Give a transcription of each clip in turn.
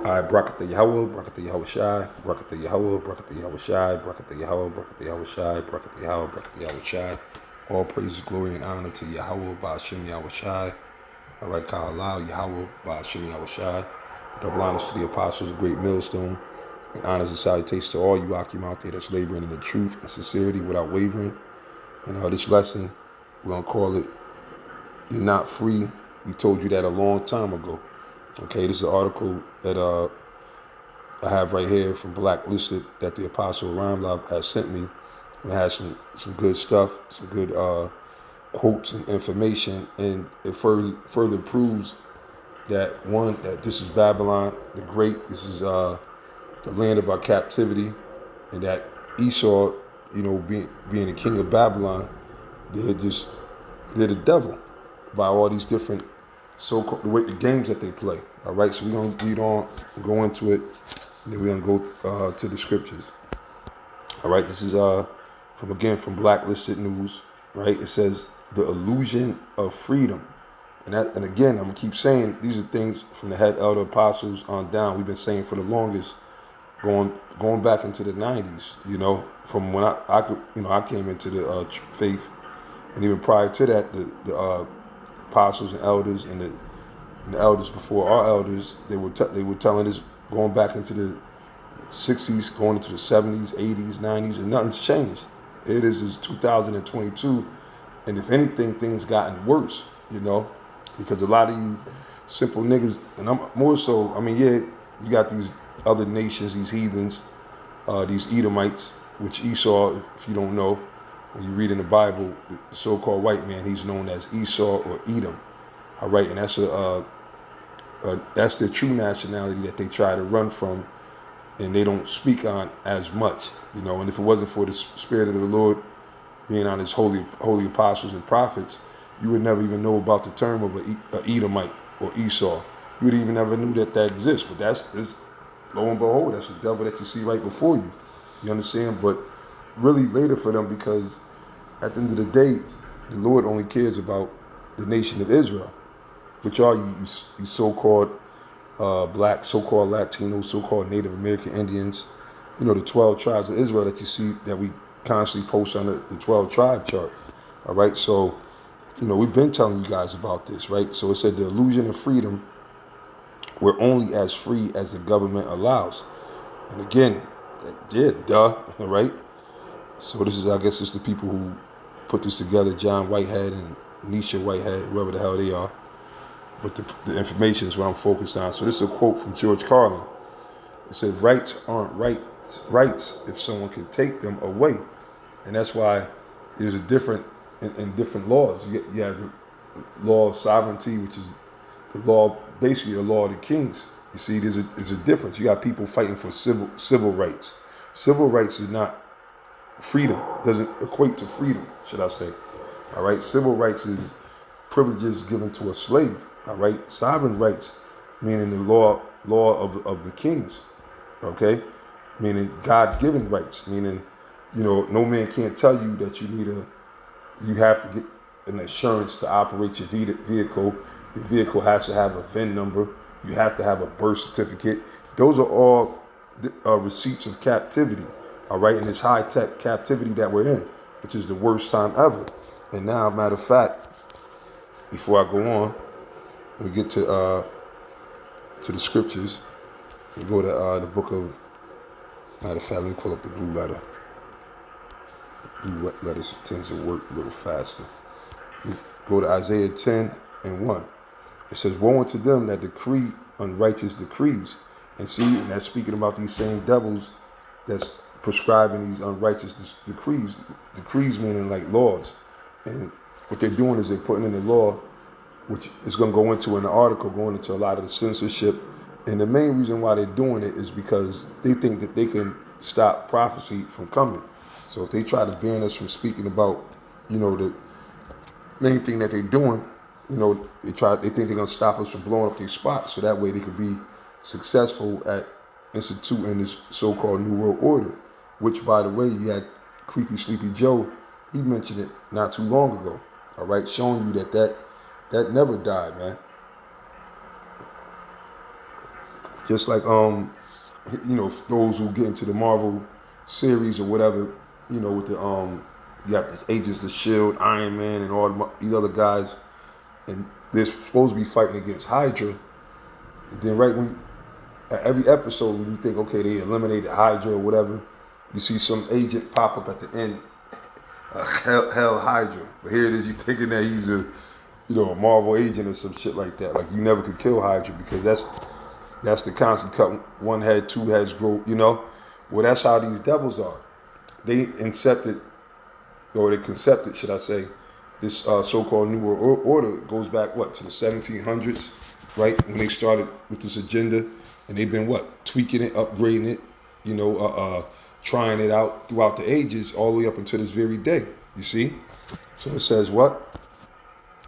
All right, Brakata Yahweh, Brakata Yahweh Shai, Brakata Yahweh, Brakata Yahweh Shai, Brakata Yahweh, Brakata Yahweh Shai, Brakata Yahweh, Brakata Yahweh Shai. All praises, glory, and honor to Yahweh, Ba'ashem Yahweh Shai. All right, Ka'alau, Yahweh, Ba'ashem Yahweh Shai. Double honors to the apostles, of great millstone, and honors and salutations to all you Akim out there that's laboring in the truth and sincerity without wavering. And this lesson, we're going to call it, You're Not Free. We told you that a long time ago. Okay, this is an article that I have right here from Blacklisted that the Apostle Ramlab has sent me. It has some good stuff, some good quotes and information, and it further proves that one, that this is Babylon the Great, this is the land of our captivity, and that Esau, being the king of Babylon, they're the devil by all these different so-called the games that they play. All right, so we're gonna read on, go into it, and then we're gonna go to the scriptures. All right, this is from Blacklisted News. Right, it says the illusion of freedom, and again, I'm gonna keep saying these are things from the head elder apostles on down. We've been saying for the longest, going back into the '90s. From when I came into the faith, and even prior to that, the apostles and elders and the elders before our elders, they were telling us going back into the 60s, going into the 70s, 80s, 90s, and nothing's changed. It is 2022, and if anything, things gotten worse, because a lot of you simple niggas, and I'm more so, you got these other nations, these heathens, these Edomites, which Esau, if you don't know, when you read in the Bible, the so-called white man, he's known as Esau or Edom. All right, and that's their true nationality that they try to run from, and they don't speak on as much, And if it wasn't for the Spirit of the Lord being on His holy apostles and prophets, you would never even know about the term of a Edomite or Esau. You would even never knew that exists. But that's lo and behold, that's the devil that you see right before you. You understand? But really later for them, because at the end of the day, the Lord only cares about the nation of Israel, which are you so-called black, so-called Latinos, so-called Native American Indians, the 12 tribes of Israel that you see that we constantly post on the 12 tribe chart. All right, so, we've been telling you guys about this, right? So it said the illusion of freedom, we're only as free as the government allows. And again, yeah, duh, right? So this is, I guess, it's the people who put this together, John Whitehead and Nisha Whitehead, whoever the hell they are. But the information is what I'm focused on. So this is a quote from George Carlin. It said, rights aren't rights if someone can take them away. And that's why there's a different, in different laws. You have the law of sovereignty, which is the law, basically the law of the kings. You see, there's a difference. You got people fighting for civil rights. Civil rights is not freedom, doesn't equate to freedom, should I say. All right, civil rights is privileges given to a slave. All right, sovereign rights, meaning the law of the kings. Okay, meaning God-given rights, meaning no man can't tell you that you have to get an insurance to operate your vehicle. Your vehicle has to have a VIN number. You have to have a birth certificate. Those are all receipts of captivity. All right, in this high-tech captivity that we're in, which is the worst time ever. And now, matter of fact, before I go on, we get to the scriptures. We go to the book of, matter of fact, let me pull up the blue letter. Blue letters tends to work a little faster. We go to Isaiah 10:1. It says, woe unto them that decree unrighteous decrees. And see, and that's speaking about these same devils that's prescribing these unrighteous decrees. Decrees meaning like laws. And what they're doing is they're putting in the law, which is going to go into an article, going into a lot of the censorship. And the main reason why they're doing it is because they think that they can stop prophecy from coming. So if they try to ban us from speaking about, the main thing that they're doing, they think they're going to stop us from blowing up these spots, so that way they could be successful at instituting this so-called New World Order, which, by the way, you had Creepy Sleepy Joe, he mentioned it not too long ago, all right, showing you that never died, man. Just like those who get into the Marvel series or whatever, with the you got the Agents of Shield, Iron Man, and all these other guys, and they're supposed to be fighting against Hydra. And then right when at every episode, when you think, okay, they eliminated Hydra or whatever, you see some agent pop up at the end, Hell Hydra. But here it is, you thinking that he's a Marvel agent or some shit like that. Like you never could kill Hydra because that's the concept. Cut one head, two heads grow. Well, that's how these devils are. They incepted, or they concepted, should I say, this so-called New World Order goes back to the 1700s, right? When they started with this agenda, and they've been tweaking it, upgrading it, trying it out throughout the ages, all the way up until this very day. You see? So it says what?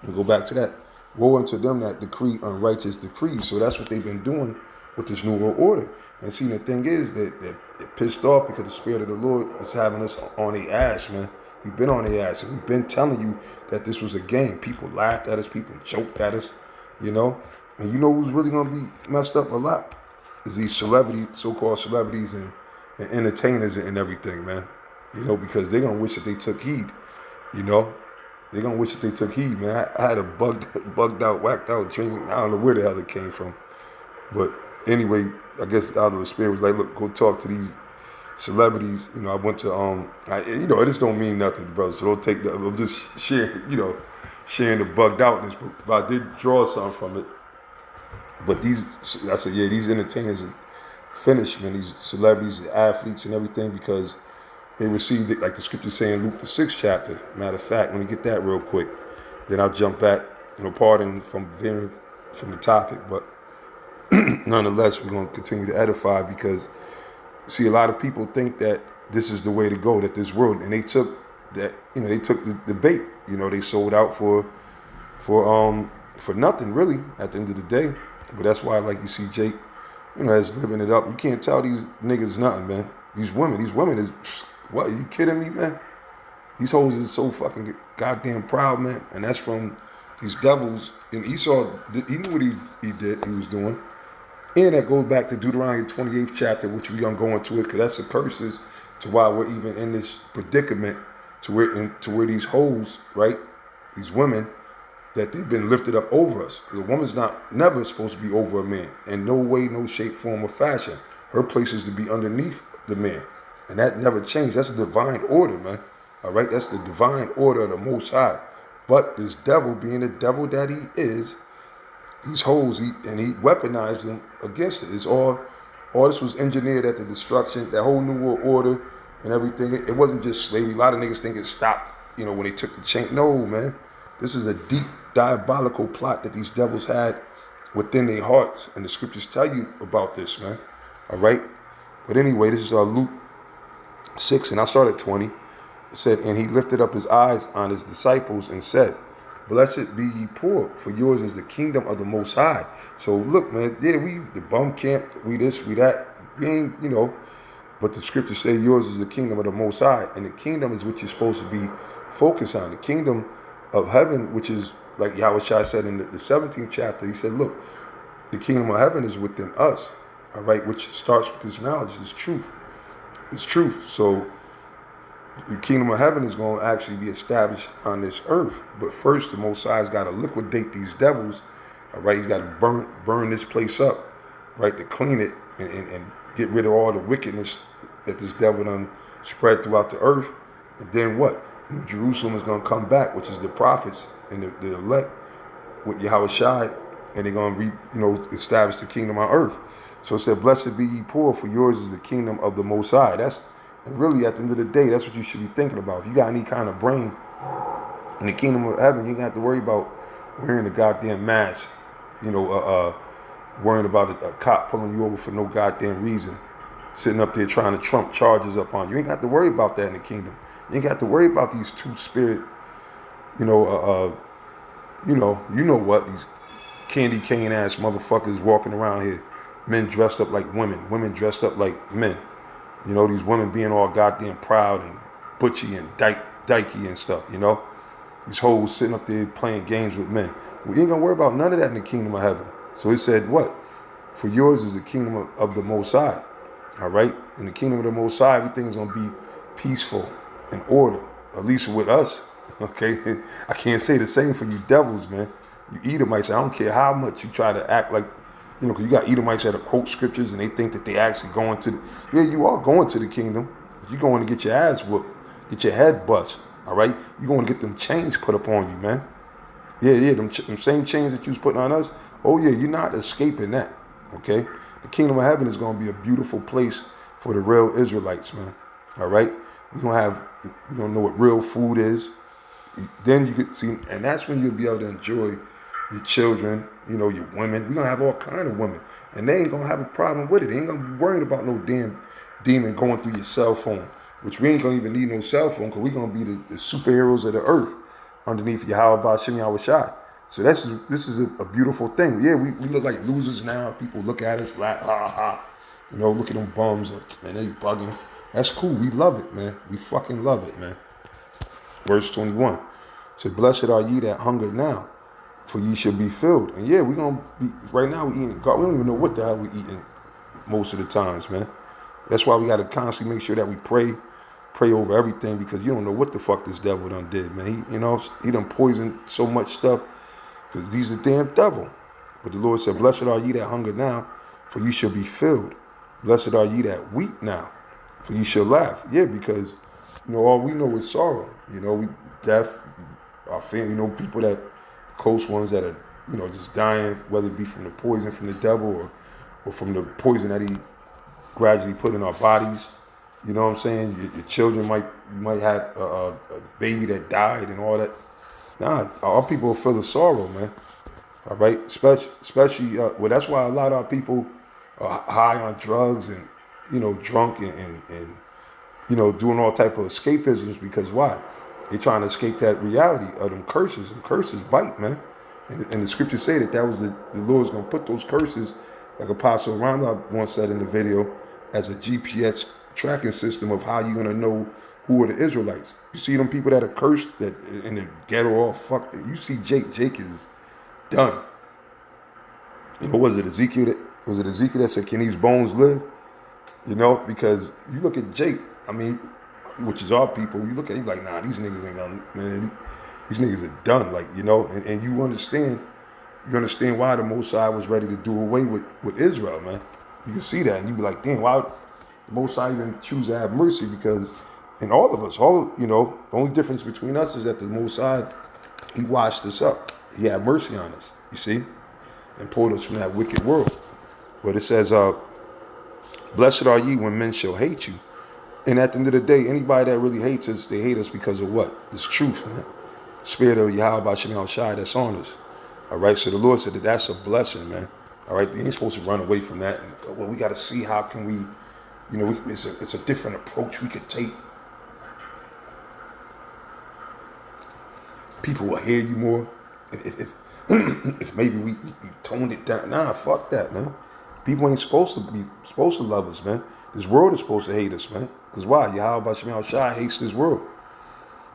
We'll go back to that. Woe unto them that decree unrighteous decrees. So that's what they've been doing with this New World Order. And see, the thing is that they're pissed off because the Spirit of the Lord is having us on their ass, man. We've been on their ass, and we've been telling you that this was a game. People laughed at us, people joked at us, And you know who's really going to be messed up a lot? Is these so-called celebrities and entertainers and everything, man. Because they're going to wish that they took heed, They're going to wish that they took heed, man. I had a bugged out, whacked out dream. I don't know where the hell it came from. But anyway, I guess out of the Spirit was like, look, go talk to these celebrities. I went to, it just don't mean nothing, brother. So don't take that. I'm just sharing the bugged outness. But I did draw something from it. But these entertainers are finished, man. These celebrities, the athletes and everything, because they received it, like the scripture saying, Luke the 6th chapter. Matter of fact, let me get that real quick. Then I'll jump back, pardon from veering from the topic. But nonetheless, we're going to continue to edify because, see, a lot of people think that this is the way to go, that this world, and they took that, they took the bait. They sold out for nothing, really, at the end of the day. But that's why, like you see Jake, is living it up. You can't tell these niggas nothing, man. These women is, what, are you kidding me, man? These hoes is so fucking goddamn proud, man. And that's from these devils. And he knew what he did, he was doing. And that goes back to Deuteronomy 28th chapter, which we're going to go into it, because that's the curses to why we're even in this predicament, to where these hoes, right, these women, that they've been lifted up over us. The woman's never supposed to be over a man. In no way, no shape, form, or fashion. Her place is to be underneath the man. And that never changed. That's a divine order, man. All right? That's the divine order of the Most High. But this devil, being the devil that he is, these hoes, he weaponized them against it. It's all this was engineered at the destruction, that whole New World Order and everything. It wasn't just slavery. A lot of niggas think it stopped, when they took the chain. No, man. This is a deep, diabolical plot that these devils had within their hearts. And the scriptures tell you about this, man. All right? But anyway, this is Luke 6, and I started 20. It said, and he lifted up his eyes on his disciples and said, blessed be ye poor, for yours is the kingdom of the Most High. So look, man, we the bum camp, we this, we that. We ain't, but the scriptures say yours is the kingdom of the Most High. And the kingdom is what you're supposed to be focused on. The kingdom of heaven, which is, like Yahushua said in the 17th chapter, he said, look, the kingdom of heaven is within us, all right, which starts with this knowledge, this truth. It's truth. So the kingdom of heaven is going to actually be established on this earth. But first, the Most High's got to liquidate these devils, all right? He's got to burn this place up, right, to clean it and get rid of all the wickedness that this devil done spread throughout the earth. And then what? New Jerusalem is going to come back, which is the prophets and the elect with Yahushua, and they're going to establish the kingdom on earth. So it said, blessed be ye poor, for yours is the kingdom of the Most High. And really, at the end of the day, that's what you should be thinking about. If you got any kind of brain in the kingdom of heaven, you ain't have to worry about wearing a goddamn mask, worrying about a cop pulling you over for no goddamn reason, sitting up there trying to trump charges up on you. You ain't got to worry about that in the kingdom. You ain't got to worry about these two-spirit, you know what, these candy cane ass motherfuckers walking around here, men dressed up like women dressed up like men. These women being all goddamn proud and butchy and dykey and stuff, These hoes sitting up there playing games with men. We ain't gonna worry about none of that in the kingdom of heaven. So he said, what? For yours is the kingdom of the Most High. All right? In the kingdom of the Most High, everything is going to be peaceful and order, at least with us. Okay? I can't say the same for you devils, man. You Edomites, I don't care how much you try to act like, because you got Edomites that quote scriptures and they think that they actually going to yeah, you are going to the kingdom. But you're going to get your ass whooped, get your head bust, all right? You're going to get them chains put up on you, man. Yeah, them same chains that you was putting on us. Oh, yeah, you're not escaping that, okay? The kingdom of heaven is going to be a beautiful place for the real Israelites, man, all right? We're going to know what real food is. Then you could see, and that's when you'll be able to enjoy your children, your women. We're going to have all kind of women. And they ain't going to have a problem with it. They ain't going to be worried about no damn demon going through your cell phone, which we ain't going to even need no cell phone because we're going to be the superheroes of the earth underneath Yahweh Ba'Shem Yahushai. So this is a beautiful thing. Yeah, we look like losers now. People look at us like, ha, ha. Look at them bums. Man, they bugging. That's cool. We love it, man. We fucking love it, man. Verse 21. So blessed are ye that hunger now, for ye shall be filled. And yeah, we're going to be, right now we're eating God. We don't even know what the hell we're eating most of the times, man. That's why we got to constantly make sure that we pray over everything, because you don't know what the fuck this devil done did, man. He done poisoned so much stuff because he's a damn devil. But the Lord said, blessed are ye that hunger now, for ye shall be filled. Blessed are ye that weep now, for ye shall laugh. Yeah, because, all we know is sorrow. We death, our family, people that, close ones that are, just dying, whether it be from the poison from the devil or from the poison that he gradually put in our bodies. You know what I'm saying? Your children might have a baby that died and all that. Nah, our people are full of sorrow, man. All right? Especially, that's why a lot of our people are high on drugs and, drunk and doing all type of escapisms, because why? They're trying to escape that reality of them curses, and curses bite, man. And the scriptures say that was the Lord's going to put those curses, like Apostle Ramla once said in the video, as a GPS tracking system of how you're going to know who are the Israelites. You see them people that are cursed, that in the ghetto all fucked. You see Jake is done. Was it Ezekiel that said, can these bones live? Because you look at Jake, which is our people, you look at him like, nah, these niggas ain't gonna, man, these niggas are done, like, and you understand why the Most High was ready to do away with Israel, man. You can see that, and you be like, damn, why would the Most High even choose to have mercy? Because in all of us, the only difference between us is that the Most High, he washed us up. He had mercy on us, you see, and pulled us from that wicked world. But it says, blessed are ye when men shall hate you. And at the end of the day, anybody that really hates us, they hate us because of what? It's truth, man. Spirit of Yahweh Ba'Shem Yahushai that's on us. All right, so the Lord said that's a blessing, man. All right, we ain't supposed to run away from that. And, well, we got to see how can we, it's a different approach we could take. People will hear you more if maybe we toned it down. Nah, fuck that, man. People ain't supposed to love us, man. This world is supposed to hate us, man. Because why? Yahweh Ba'Shem Yahushai hates this world.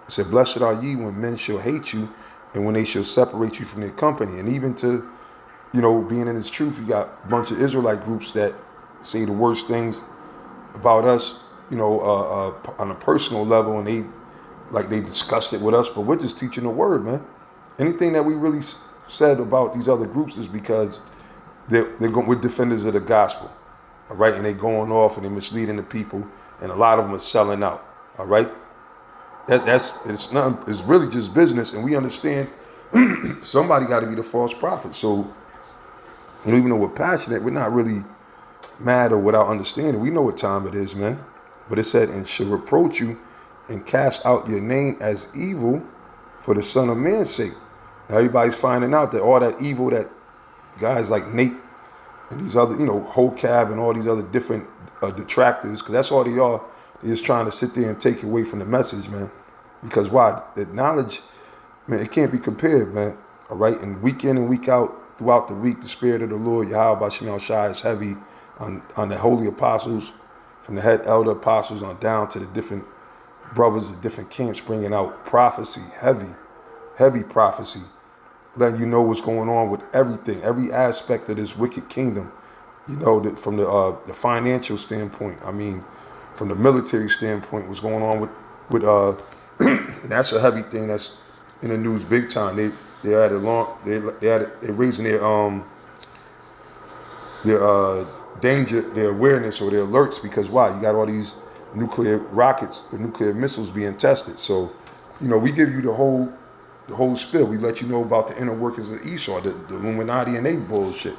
He said, blessed are ye when men shall hate you, and when they shall separate you from their company. And even to, being in this truth, you got a bunch of Israelite groups that say the worst things about us, on a personal level, and they discussed it with us, but we're just teaching the word, man. Anything that we really said about these other groups is because we're defenders of the gospel, all right? And they're going off and they're misleading the people, and a lot of them are selling out, all right? It's really just business, and we understand somebody got to be the false prophet. So, even though we're passionate, we're not really mad or without understanding. We know what time it is, man. But it said, and shall reproach you and cast out your name as evil for the Son of Man's sake. Now everybody's finding out that all that evil that guys like Nate and these other, Hocab and all these other different detractors, because that's all they are. They're just trying to sit there and take away from the message, man. Because why? The knowledge, man, it can't be compared, man. All right? And week in and week out, throughout the week, the Spirit of the Lord, Yahweh Ba'Shem Yahushai, is heavy on the holy apostles, from the head elder apostles on down to the different brothers of different camps, bringing out prophecy, heavy prophecy, letting you know what's going on with everything, every aspect of this wicked kingdom, You know, from the financial standpoint. I mean, from the military standpoint, what's going on with and that's a heavy thing that's in the news big time. They had a long they're raising their danger, their awareness or their alerts because why? You got all these nuclear rockets, the nuclear missiles being tested. So, you know, we give you the whole spill. We let you know about the inner workings of Esau, the Illuminati and they bullshit.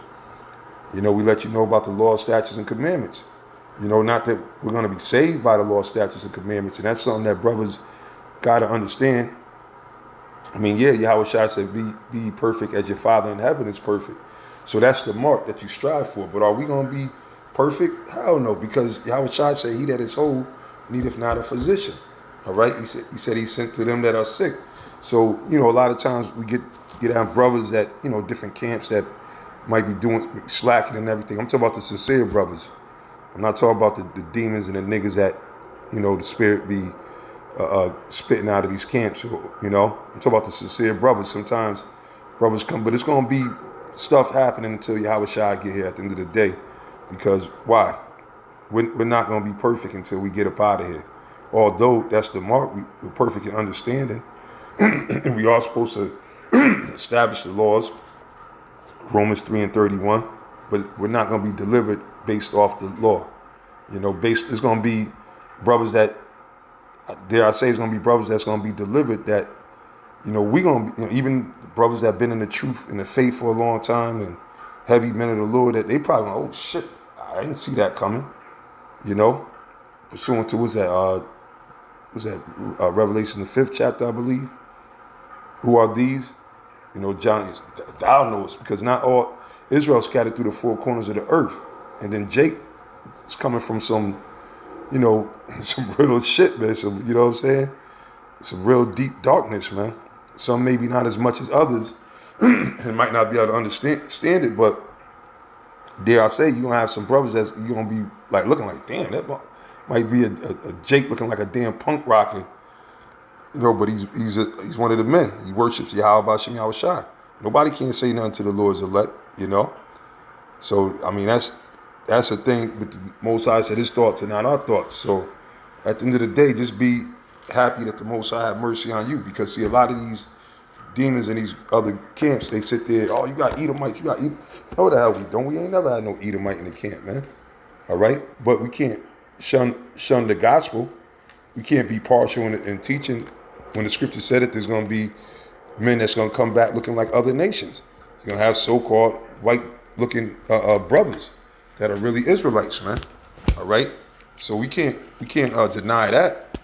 You know, we let you know about the law, statutes, and commandments. You know, not that we're going to be saved by the law, statutes, and commandments, and that's something that brothers got to understand. I mean, yeah, Yahweh Shai said, be perfect as your Father in heaven is perfect. So that's the mark that you strive for. But are we going to be perfect? Hell no, because Yahweh Shai said, he that is whole needeth not a physician. All right? He said he sent to them that are sick. So, you know, a lot of times we get out brothers that, you know, different camps that might be doing slacking and everything. I'm talking about the sincere brothers. I'm not talking about the demons and the niggas that, you know, the spirit be spitting out of these camps. You know, I'm talking about the sincere brothers. Sometimes brothers come, but it's going to be stuff happening until Yahweh Shai get here at the end of the day. Because why? We're not going to be perfect until we get up out of here. Although that's the mark, we're perfect in understanding. And we are supposed to establish the laws, Romans 3:31, but we're not going to be delivered based off the law. You know, it's going to be brothers that, dare I say, it's going to be brothers that's going to be delivered that, you know, we going to, you know, even the brothers that have been in the truth, in the faith for a long time and heavy men of the Lord, that they probably going, oh shit, I didn't see that coming, you know, pursuant to, Revelation, the 5th chapter, I believe. Who are these? You know, John, thou knowest, because not all Israel scattered through the four corners of the earth. And then Jake is coming from some, you know, some real shit, man. Some, you know what I'm saying? Some real deep darkness, man. Some maybe not as much as others and might not be able to understand it, but dare I say, you're going to have some brothers that's you're going to be like looking like, damn, that might be a Jake looking like a damn punk rocker. You know, but he's one of the men. He worships Yahweh B'Shem Yahweh Shai. Nobody can say nothing to the Lord's elect, you know. So I mean that's the thing. But the Most High said his thoughts are not our thoughts. So at the end of the day, just be happy that the Most High have mercy on you, because see, a lot of these demons in these other camps, they sit there, oh, you got Edomites, you got Edom. No, the hell we don't. We ain't never had no Edomite in the camp, man. All right, but we can't shun the gospel. We can't be partial in teaching. When the scripture said it, there's going to be men that's going to come back looking like other nations. You're going to have so-called white-looking brothers that are really Israelites, man. All right? So we can't deny that.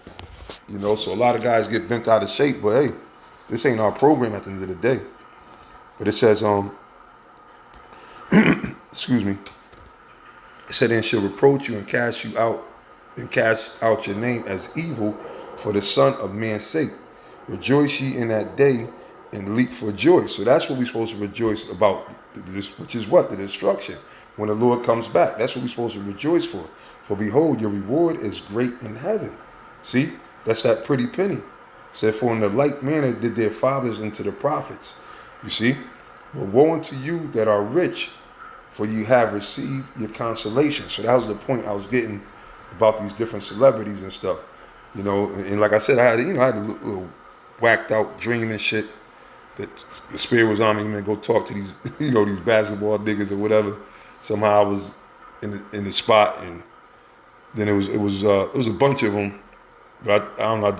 You know, so a lot of guys get bent out of shape, but hey, this ain't our program at the end of the day. But it says, excuse me, it said, and shall reproach you and cast out your name as evil for the Son of Man's sake. Rejoice ye in that day and leap for joy. So that's what we're supposed to rejoice about, which is what? The destruction. When the Lord comes back, that's what we're supposed to rejoice for. For behold, your reward is great in heaven. See, that's that pretty penny. It said, for in the like manner did their fathers unto the prophets. You see? But woe unto you that are rich, for you have received your consolation. So that was the point I was getting about these different celebrities and stuff. You know, and like I said, I had a little whacked out dream and shit that the spirit was on me, man, go talk to these, these basketball niggas or whatever. Somehow I was in the spot, and then it was a bunch of them, but I don't know.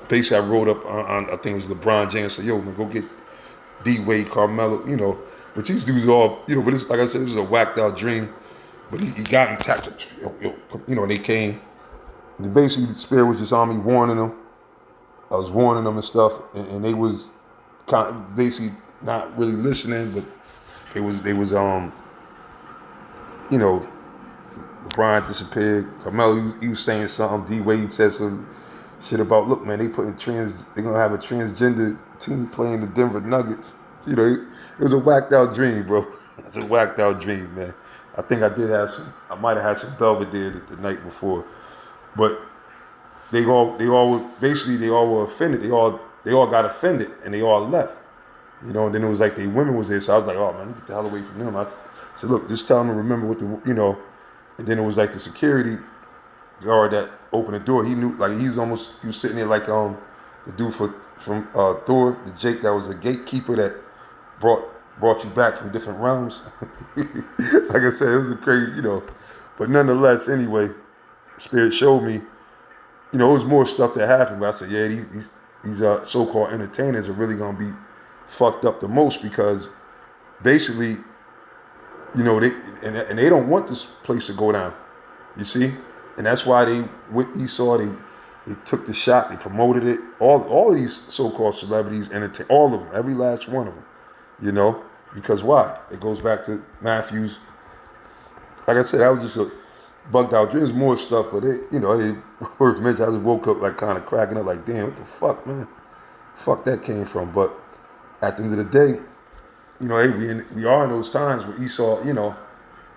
Basically, I wrote up on I think it was LeBron James, said, yo, man, go get D-Wade, Carmelo, which these dudes all, but it's like I said, it was a whacked out dream, but he got intact, and they came. And basically, the spirit was just on me, warning them. I was warning them and stuff, and they was basically not really listening, but they was LeBron disappeared. Carmelo, he was saying something. D-Wade said some shit about, look, man, they're gonna have a transgender team playing the Denver Nuggets. It was a whacked out dream, bro. It's a whacked out dream, man. I think I might have had some Belvedere the night before, but they all were offended. They all got offended and they all left. You know, and then it was like the women was there, so I was like, oh man, get the hell away from them. I said, look, just tell them to remember what the, you know, and then it was like the security guard that opened the door. He knew, like he was sitting there like the dude from Thor, the Jake that was the gatekeeper that brought you back from different realms. Like I said, it was a crazy, you know, but nonetheless, anyway, Spirit showed me, you know, it was more stuff that happened. But I said, yeah, these so-called entertainers are really gonna be fucked up the most because basically, you know, they don't want this place to go down. You see, and that's why with Esau they took the shot, they promoted it. All of these so-called celebrities, all of them, every last one of them. You know, because why? It goes back to Matthew's. Like I said, that was just a bugged out dream. There's more stuff, but it worth mentioning. I just woke up like kind of cracking up, like, damn, what the fuck, man? Fuck that came from. But at the end of the day, you know, hey, we are in those times where Esau, you know,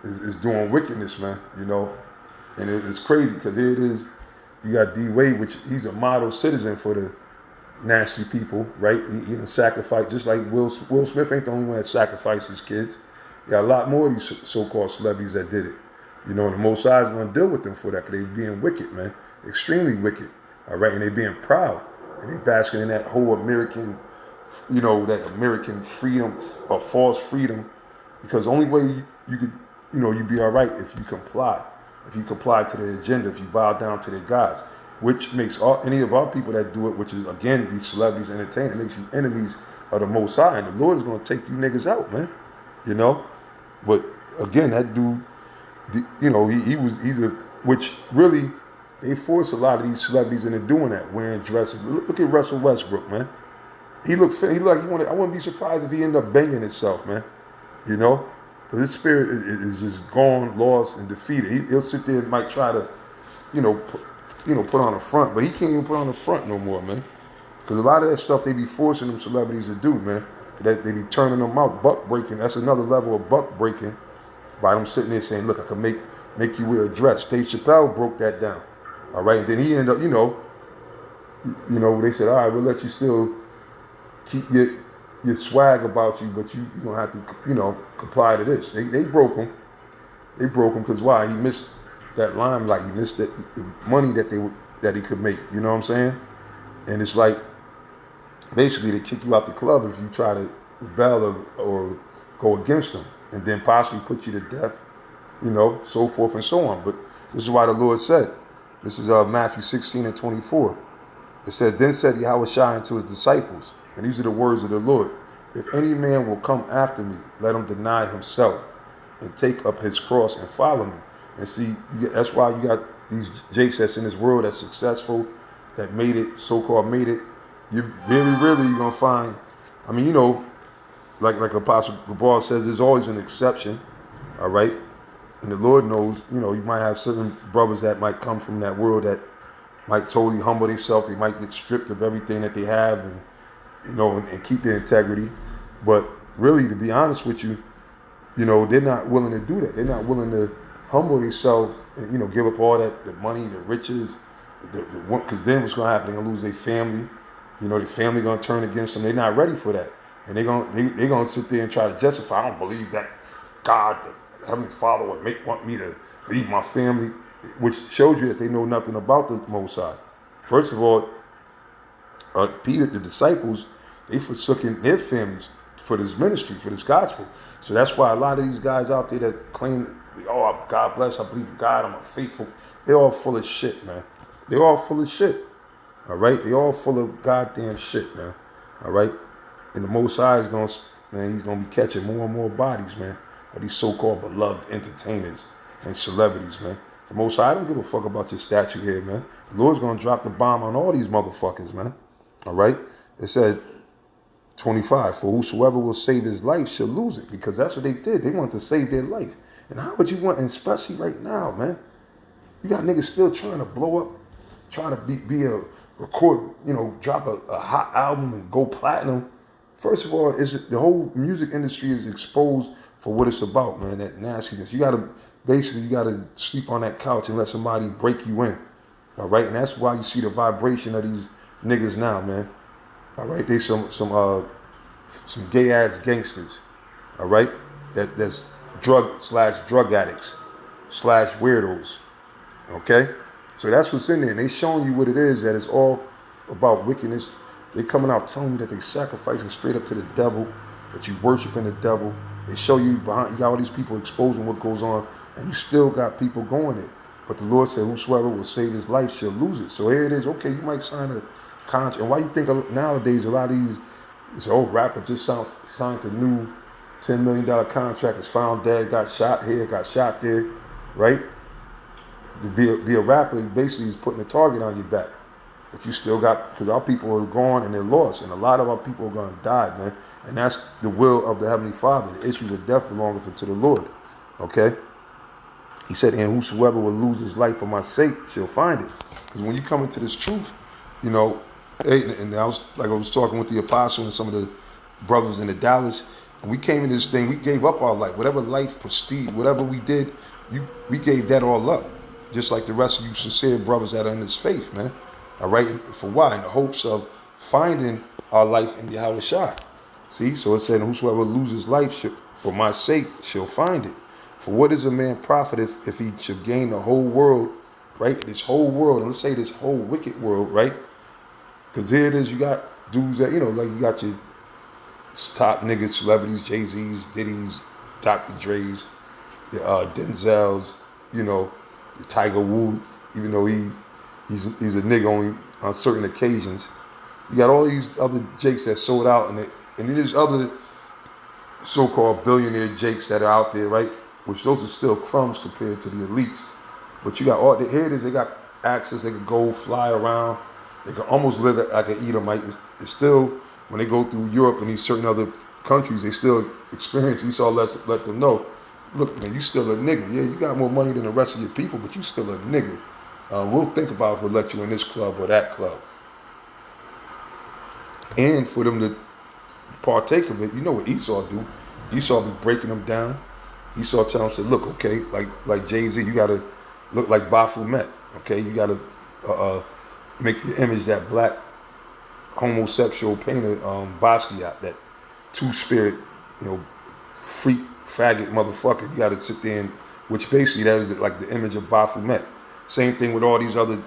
is doing wickedness, man. You know, and it's crazy because here it is. You got D Wade, which he's a model citizen for the nasty people, right? He done sacrificed, just like Will Smith ain't the only one that sacrificed his kids. You got a lot more of these so-called celebrities that did it. You know, and the Most High is going to deal with them for that because they being wicked, man. Extremely wicked, all right? And they being proud. And they basking in that whole American, you know, that American freedom, or false freedom, because the only way you could, you know, you be all right if you comply. If you comply to their agenda, if you bow down to their gods, which makes any of our people that do it, which is, again, these celebrities entertaining, makes you enemies of the Most High. And the Lord is going to take you niggas out, man. You know? But, again, that dude, you know, which really, they force a lot of these celebrities into doing that, wearing dresses. Look at Russell Westbrook, man. He looked fit. I wouldn't be surprised if he ended up banging himself, man. You know? But his spirit is just gone, lost, and defeated. He'll sit there and might try to, put on a front, but he can't even put on a front no more, man. Because a lot of that stuff they be forcing them celebrities to do, man. That they be turning them out, buck breaking. That's another level of buck breaking by them sitting there saying, look, I can make you wear a dress. Dave Chappelle broke that down. All right, and then he ended up, they said, all right, we'll let you still keep your swag about you, but you're going to have to, comply to this. They broke him. They broke him because why? He missed that limelight. He missed the money that he could make. You know what I'm saying? And it's like, basically, they kick you out the club if you try to rebel or go against them, and then possibly put you to death, so forth and so on. But this is why the Lord said, this is Matthew 16:24. It said, then said Yahushua unto his disciples, and these are the words of the Lord, if any man will come after me, let him deny himself and take up his cross and follow me. And see, that's why you got these jakes that's in this world that's successful, that made it, so-called made it. You very rarely you're going to find, like Apostle Gabal says, there's always an exception, all right? And the Lord knows, you might have certain brothers that might come from that world that might totally humble themselves. They might get stripped of everything that they have and keep their integrity. But really, to be honest with you, they're not willing to do that. They're not willing to humble themselves and, give up all that, the money, the riches, because then what's going to happen? They're going to lose their family. Their family going to turn against them. They're not ready for that. And they're going to sit there and try to justify, I don't believe that God, the Heavenly Father, would want me to leave my family, which shows you that they know nothing about the Most High. First of all, Peter, the disciples, they forsook their families for this ministry, for this gospel. So that's why a lot of these guys out there that claim, oh, God bless, I believe in God, I'm a faithful, they're all full of shit, man. They're all full of shit. All right? They're all full of goddamn shit, man. All right? And the Most High is going to, man, he's going to be catching more and more bodies, man, of these so-called beloved entertainers and celebrities, man. The Most High, I don't give a fuck about your statue here, man. The Lord's going to drop the bomb on all these motherfuckers, man. All right? It said, 25, for whosoever will save his life shall lose it, because that's what they did. They wanted to save their life. And how would you want, and especially right now, man, you got niggas still trying to blow up, trying to be a record, drop a hot album and go platinum. First of all, the whole music industry is exposed for what it's about, man, that nastiness. You got to sleep on that couch and let somebody break you in, all right? And that's why you see the vibration of these niggas now, man. All right, they some some gay ass gangsters, all right? That's drug addicts slash weirdos, okay? So that's what's in there. And they showing you what it is, that it's all about wickedness. They coming out telling you that they sacrificing straight up to the devil, that you worshiping the devil. They show you behind, you got all these people exposing what goes on, and you still got people going it. But the Lord said, whosoever will save his life shall lose it. So here it is. Okay, you might sign a contract. And why you think nowadays a lot of these, this old rapper just signed a new $10 million contract, is found dead, got shot here, got shot there, right? To be a rapper, basically is putting a target on your back. But you still got, because our people are gone and they're lost. And a lot of our people are going to die, man. And that's the will of the Heavenly Father. The issues of death belong to the Lord. Okay? He said, and whosoever will lose his life for my sake shall find it. Because when you come into this truth, you know, and I was talking with the apostle and some of the brothers in the Dallas, and we came into this thing, we gave up our life. Whatever life, prestige, whatever we did, we gave that all up. Just like the rest of you sincere brothers that are in this faith, man. All right, for why? In the hopes of finding our life in Yahweh Shai. See, so it said, whosoever loses life for my sake shall find it. For what is a man profit if he should gain the whole world, right? This whole world, and let's say this whole wicked world, right? Because here it is, you got dudes that, you know, like you got your top niggas, celebrities, Jay-Z's, Diddy's, Dr. Dre's, your Denzel's, you know, your Tiger Woods, even though he's a nigga only on certain occasions. You got all these other Jakes that sold out, and then there's other so-called billionaire Jakes that are out there, right? Which those are still crumbs compared to the elites. But you got all the here it is, they got access, they can go fly around, they can almost live like an Edomite. It's still, when they go through Europe and these certain other countries, they still experience. Esau let them know, look, man, you still a nigga. Yeah, you got more money than the rest of your people, but you still a nigga. We'll think about if we'll let you in this club or that club. And for them to partake of it, you know what Esau do. Esau be breaking them down. Esau tell them, say, look, okay, like Jay-Z, you got to look like Baphomet, okay? You got to make the image that black homosexual painter Basquiat, that two-spirit, you know, freak, faggot motherfucker. You got to sit there and, which basically that is like the image of Baphomet. Same thing with all these other,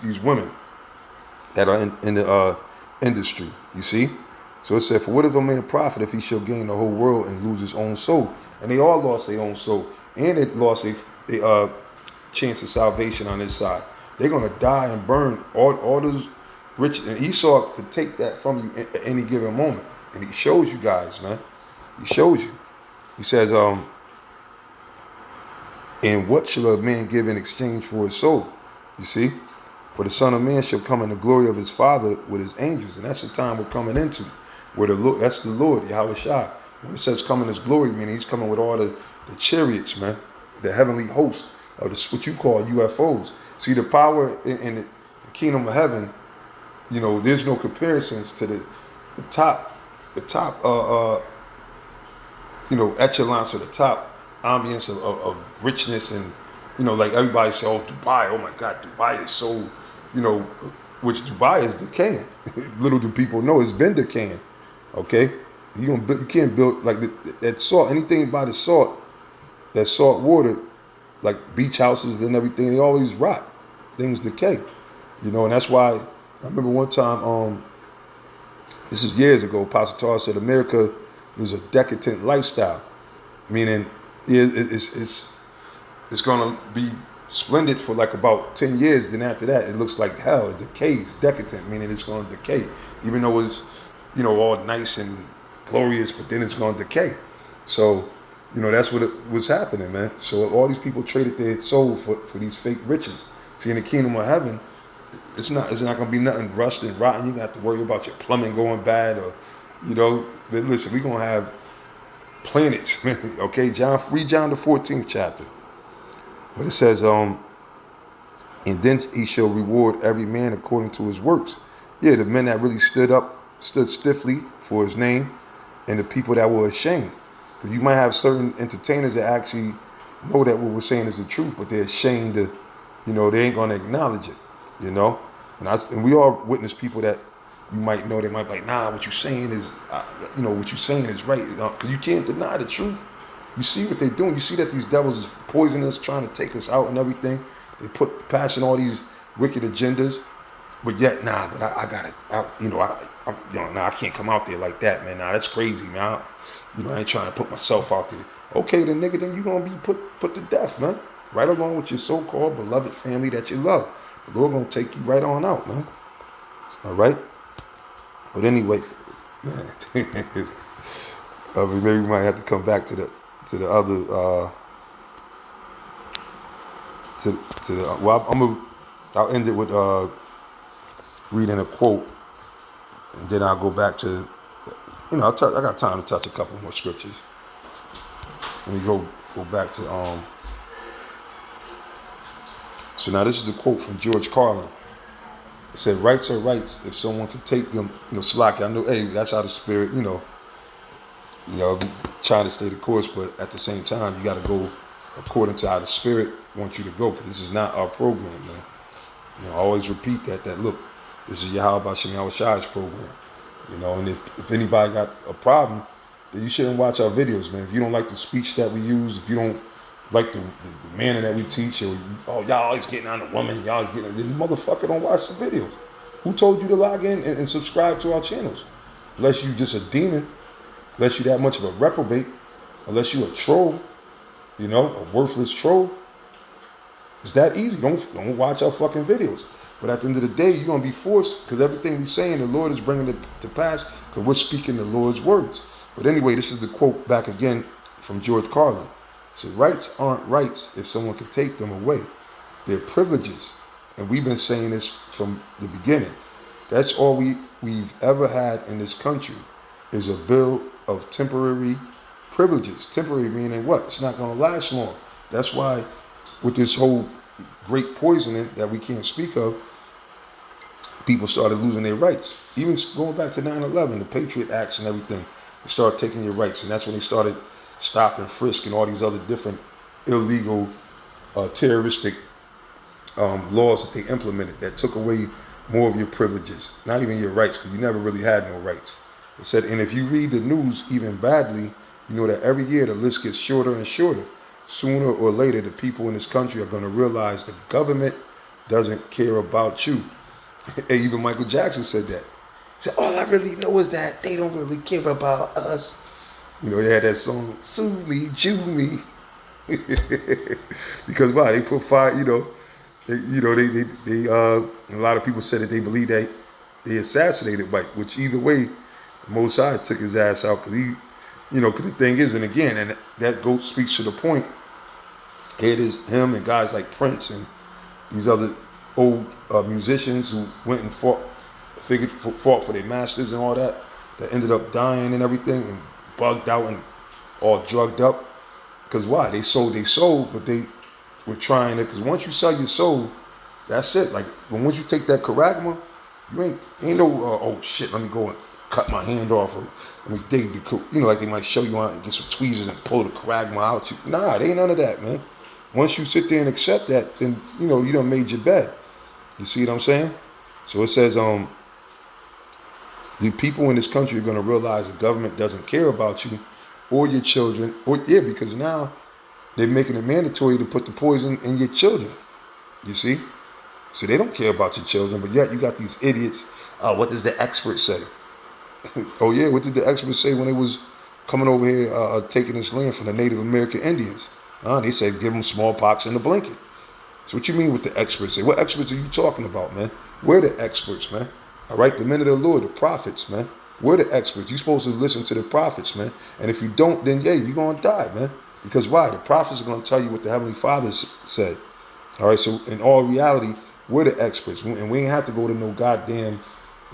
these women that are in the industry, you see? So it said, for what is a man profit if he shall gain the whole world and lose his own soul? And they all lost their own soul. And they lost a chance of salvation on this side. They're going to die and burn all those rich. And Esau could take that from you at any given moment. And he shows you guys, man. He shows you. He says, and what shall a man give in exchange for his soul? You see? For the Son of Man shall come in the glory of his Father with his angels. And that's the time we're coming into. Where that's the Lord, Yahweh Shai. When it says come in his glory, meaning he's coming with all the chariots, man. The heavenly host of what you call UFOs. See, the power in the kingdom of heaven, you know, there's no comparisons to the top, you know, echelons or the top ambience of richness. And, you know, like everybody say, oh, Dubai, oh my God, Dubai is so, you know, which Dubai is decaying. Little do people know it's been decaying. Okay, you can't build like that salt. Anything by the salt, that salt water, like beach houses and everything, they always rot. Things decay, you know, and that's why I remember one time. This is years ago. Pastor Tar said America is a decadent lifestyle, meaning it's gonna be splendid for like about 10 years. Then after that, it looks like hell. It decays, decadent, meaning it's gonna decay, even though it's, you know, all nice and glorious, but then it's going to decay. So, you know, that's what was happening, man. So all these people traded their soul for these fake riches. See, in the kingdom of heaven, it's not going to be nothing rusted and rotten. You got to worry about your plumbing going bad, or, you know. But listen, we're going to have planets, man. Okay, read John the 14th chapter. But it says, and then he shall reward every man according to his works. Yeah, the men that really stood stiffly for his name, and the people that were ashamed. Because you might have certain entertainers that actually know that what we're saying is the truth, but they're ashamed to, you know, they ain't going to acknowledge it, you know. And we all witness people that you might know they might be like, nah, what you saying is, what you saying is right. Because you can't deny the truth. You see what they're doing. You see that these devils is poisoning us, trying to take us out and everything. They passing all these wicked agendas. But yet, but I gotta, I can't come out there like that, man. Nah, that's crazy, man. I ain't trying to put myself out there. Okay, then nigga, then you gonna be put to death, man. Right along with your so-called beloved family that you love. The Lord gonna take you right on out, man. All right. But anyway, man, maybe we might have to come back to the other I'll end it with reading a quote, and then I'll go back to, I got time to touch a couple more scriptures. Let me go back to so now this is a quote from George Carlin. It said, rights are rights if someone can take them, Salaki, I know, hey, that's how the spirit, trying to stay the course, but at the same time, you got to go according to how the spirit wants you to go, because this is not our program, man. I always repeat that look, this is Yahweh B'Shem Yahweh Shai's program, and if anybody got a problem, then you shouldn't watch our videos, man. If you don't like the speech that we use, if you don't like the manner that we teach, or y'all always getting on the woman, y'all always getting, this motherfucker don't watch the videos. Who told you to log in and subscribe to our channels? Unless you just a demon, unless you that much of a reprobate, unless you a troll, a worthless troll. It's that easy. Don't watch our fucking videos. But at the end of the day, you're going to be forced, because everything we're saying, the Lord is bringing it to pass, because we're speaking the Lord's words. But anyway, this is the quote back again from George Carlin. It says, rights aren't rights if someone can take them away. They're privileges. And we've been saying this from the beginning. That's all we've ever had in this country is a bill of temporary privileges. Temporary meaning what? It's not going to last long. That's why with this whole great poisoning that we can't speak of, people started losing their rights. Even going back to 9/11, the Patriot Acts and everything, they started taking your rights. And that's when they started stopping, frisking, all these other different illegal, terroristic laws that they implemented that took away more of your privileges. Not even your rights, because you never really had no rights. It said, and if you read the news even badly, you know that every year the list gets shorter and shorter. Sooner or later, the people in this country are going to realize the government doesn't care about you. Even Michael Jackson said that. He said, all I really know is that they don't really care about us. They had that song, Sue Me, Jew Me. Because why? They put fire, they a lot of people said that they believe that they assassinated Mike, which either way, Most High took his ass out, because he, because the thing is, and again, and that goes speaks to the point. It is him and guys like Prince and these other old musicians who went and fought for their masters and all that ended up dying and everything and bugged out and all drugged up. Because why? They sold their soul, but they were trying to, because once you sell your soul, that's it. Like, once you take that charagma, you ain't no, oh shit, let me go and cut my hand off, or let me dig the, like they might show you on and get some tweezers and pull the charagma out. Nah, they ain't none of that, man. Once you sit there and accept that, then, you done made your bed. You see what I'm saying? So it says, the people in this country are going to realize the government doesn't care about you or your children, because now they're making it mandatory to put the poison in your children. You see? So they don't care about your children, but yet you got these idiots. What does the expert say? Oh yeah, what did the experts say when they was coming over here taking this land from the Native American Indians? They said give them smallpox in a blanket. So what you mean with the experts say? What experts are you talking about, man? We're the experts, man. All right, the men of the Lord, the prophets, man. We're the experts. You're supposed to listen to the prophets, man. And if you don't, then yeah, you're going to die, man. Because why? The prophets are going to tell you what the Heavenly Father said. All right, so in all reality, we're the experts. And we ain't have to go to no goddamn,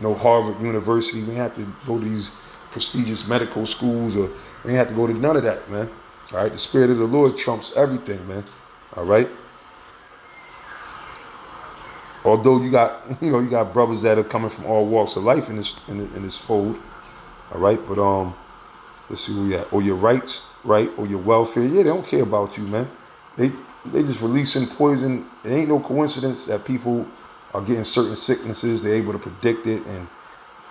Harvard University. We ain't have to go to these prestigious medical schools, or we ain't have to go to none of that, man. All right, the Spirit of the Lord trumps everything, man. All right. Although you got brothers that are coming from all walks of life in this fold. All right, but let's see where we at. Or your rights, right? Or your welfare. Yeah, they don't care about you, man. They just releasing poison. It ain't no coincidence that people are getting certain sicknesses. They're able to predict it, and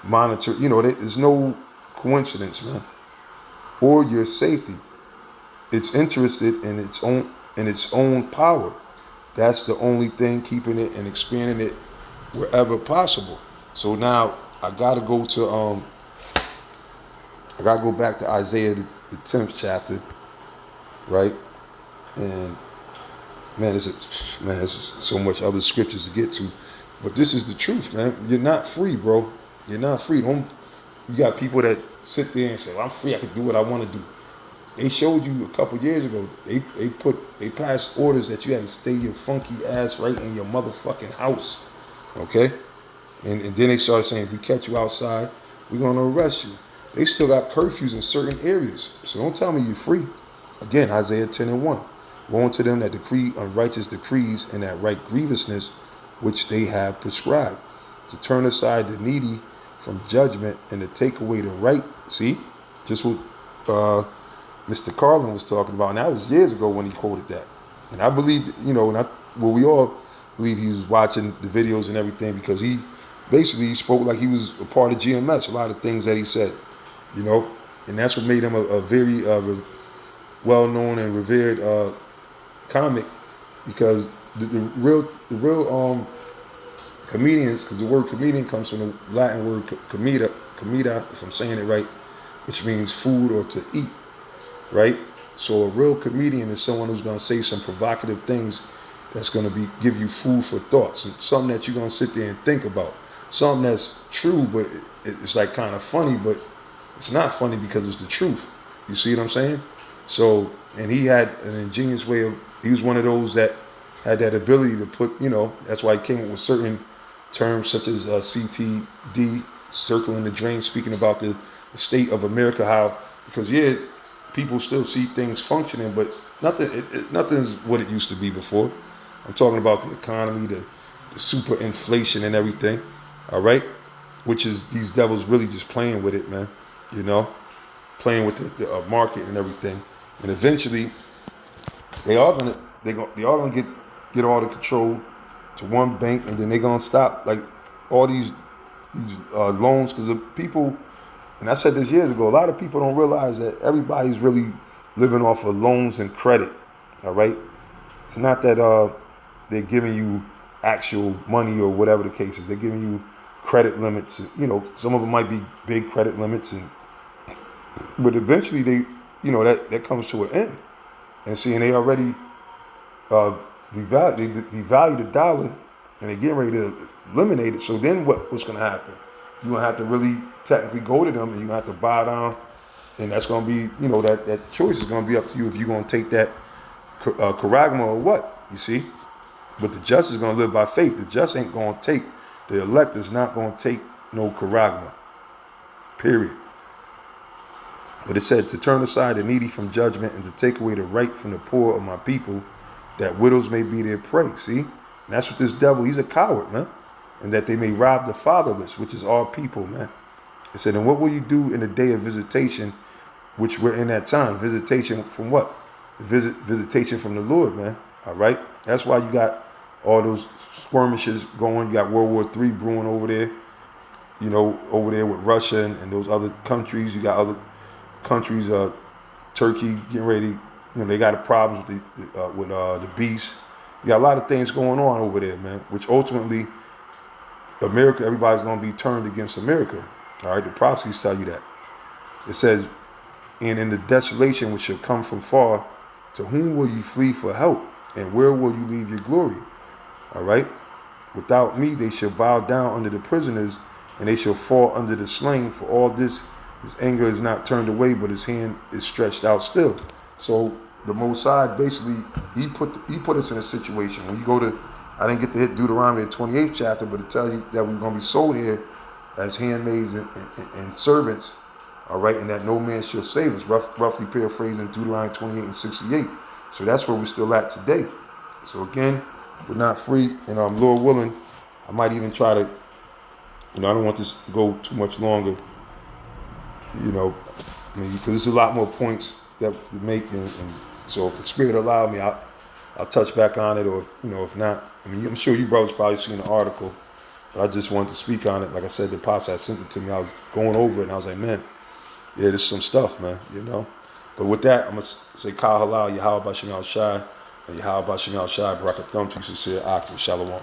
monitor. You know, there's no coincidence, man, or your safety. It's interested in its own power. That's the only thing keeping it and expanding it wherever possible. So now I gotta go back to Isaiah the 10th chapter, right? And there's so much other scriptures to get to, but this is the truth, man. You're not free, bro. You're not free. You got people that sit there and say, well, I'm free. I can do what I want to do. They showed you a couple years ago. They passed orders that you had to stay your funky ass right in your motherfucking house, okay? And then they started saying, if we catch you outside, we're gonna arrest you. They still got curfews in certain areas. So don't tell me you're free. Again, Isaiah 10:1. Woe unto them that decree unrighteous decrees and that write grievousness which they have prescribed, to turn aside the needy from judgment and to take away the right. See, just what Mr. Carlin was talking about, and that was years ago when he quoted that. And I believe, we all believe he was watching the videos and everything, because he basically spoke like he was a part of GMS. A lot of things that he said, and that's what made him a very well-known and revered comic, because the real comedians, because the word comedian comes from the Latin word comida, if I'm saying it right, which means food or to eat, right? So a real comedian is someone who's going to say some provocative things that's going to give you food for thought, something that you're going to sit there and think about, something that's true, but it's like kind of funny, but it's not funny because it's the truth. You see what I'm saying? So, and he had an ingenious way he was one of those that had that ability to put, that's why he came up with certain terms such as CTD, circling the drain, speaking about the state of America, because people still see things functioning, but nothing's what it used to be before. I'm talking about the economy, the super inflation and everything, all right? Which is these devils really just playing with it, man, playing with the market and everything. And eventually, they are gonna get all the control to one bank, and then they're gonna stop like all these loans, because the people, and I said this years ago, a lot of people don't realize that everybody's really living off of loans and credit. All right, it's not that they're giving you actual money or whatever the case is. They're giving you credit limits. Some of them might be big credit limits, but eventually that comes to an end. And see, and they already devalue the dollar, and they're getting ready to eliminate it. So then what's going to happen? You're going to have to really technically go to them, and you're going to have to bow down. And that's going to be, that choice is going to be up to you if you're going to take that charagma or what, you see? But the just is going to live by faith. The just ain't going to take, the elect is not going to take no charagma, period. But it said to turn aside the needy from judgment and to take away the right from the poor of my people, that widows may be their prey. See? And that's what this devil, he's a coward, man. And that they may rob the fatherless, which is all people, man. It said, and what will you do in the day of visitation, which we're in that time? Visitation from what? Visitation from the Lord, man. All right? That's why you got all those skirmishes going. You got World War III brewing over there, over there with Russia and those other countries. You got other countries, Turkey getting ready, they got problems with the beast. You got a lot of things going on over there, man, which ultimately America, everybody's going to be turned against America. All right, the prophecies tell you that. It says, and in the desolation which shall come from far, to whom will you flee for help? And where will you leave your glory? All right, without me they shall bow down under the prisoners, and they shall fall under the slain. For all this, his anger is not turned away, but his hand is stretched out still. So the Most High, basically, he put us in a situation. When you go to, I didn't get to hit Deuteronomy, the 28th chapter, but it tells you that we're going to be sold here as handmaids and servants, all right, and that no man shall save us, roughly paraphrasing Deuteronomy 28 and 68. So that's where we're still at today. So again, we're not free, and Lord willing, I might even try to, I don't want this to go too much longer, because there's a lot more points that to make, and so if the Spirit allow me, I'll touch back on it, or if not, I'm sure you brothers probably seen the article But I just wanted to speak on it. Like I said, the pops had sent it to me. I was going over it, and I was like, man, yeah, there's some stuff, man, you know. But with that, I'm going to say Kal Halal, Yahweh Bashim Al Shai, and Yahweh Bashim Al Shai, Barakathum, Tusis here, Akim, Shalom.